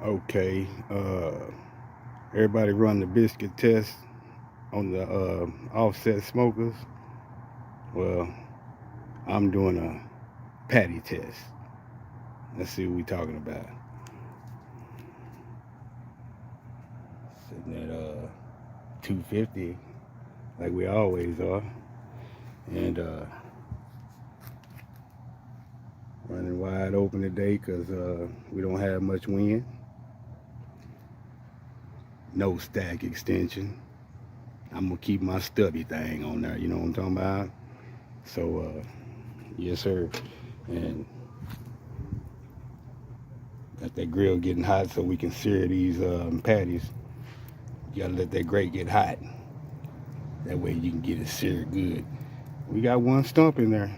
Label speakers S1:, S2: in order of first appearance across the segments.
S1: Okay, everybody run the biscuit test on the offset smokers. Well, I'm doing a patty test. Let's see what we're talking about. Sitting at 250, like we always are, and running wide open today because we don't have much wind. No stack extension. I'm gonna keep my stubby thing on there, you know what I'm talking about? So yes sir. And got that grill getting hot so we can sear these patties. You gotta let that grate get hot. That way you can get it seared good. We got one stump in there.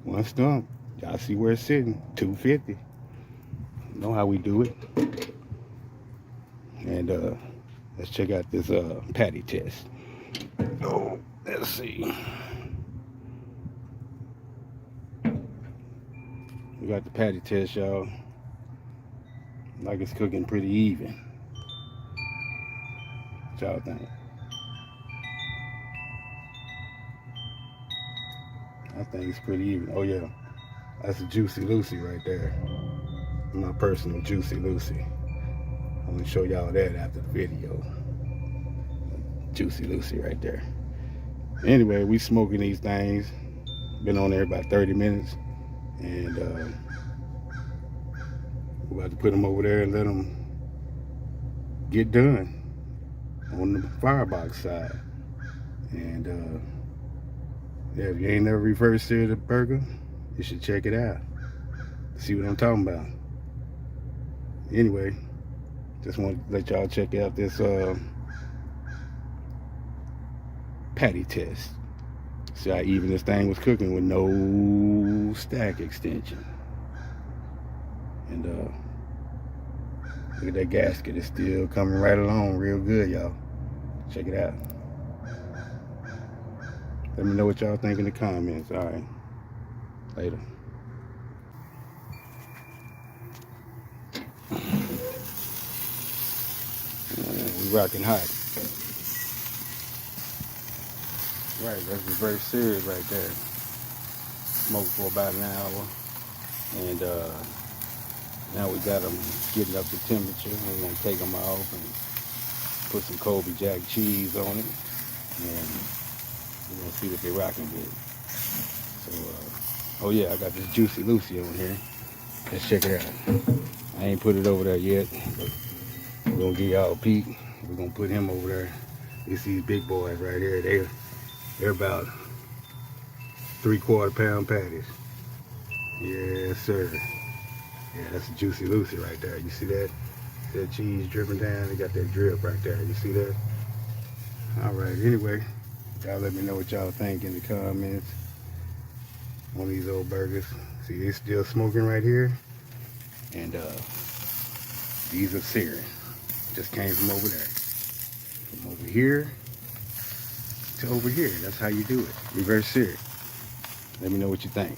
S1: One stump. Y'all see where it's sitting? 250. Know how we do it. And let's check out this patty test. Oh, let's see. We got the patty test, y'all. Like it's cooking pretty even. What y'all think? I think it's pretty even. Oh yeah, that's a Juicy Lucy right there. My personal Juicy Lucy. I'm gonna show y'all that after the video. Juicy Lucy right there. Anyway, we smoking these things. Been on there about 30 minutes. And we're about to put them over there and let them get done on the firebox side. And yeah, if you ain't never reverse seared a burger, you should check it out. See what I'm talking about. Anyway, just want to let y'all check out this patty test. See how even this thing was cooking with no stack extension. And look at that gasket. It's still coming right along real good, y'all. Check it out. Let me know what y'all think in the comments. All right. Later. We rocking hot. Right, that's reverse seared right there. Smoked for about an hour. And now we got them getting up to temperature. We're gonna take them off and put some Colby Jack cheese on it. And we're gonna see what they're rocking with. So, oh yeah, I got this Juicy Lucy on here. Let's check it out. I ain't put it over there yet, but we're gonna give y'all a peek. We're gonna put him over there. You see these big boys right here. They're about 3/4 pound patties. Yes, sir. Yeah, that's a Juicy Lucy right there. You see that? See that cheese dripping down? They got that drip right there. You see that? All right. Anyway, y'all let me know what y'all think in the comments on these old burgers. See, they still smoking right here, and these are searing. Just came from over there. From over here to over here. That's how you do it. Reverse sear. Let me know what you think.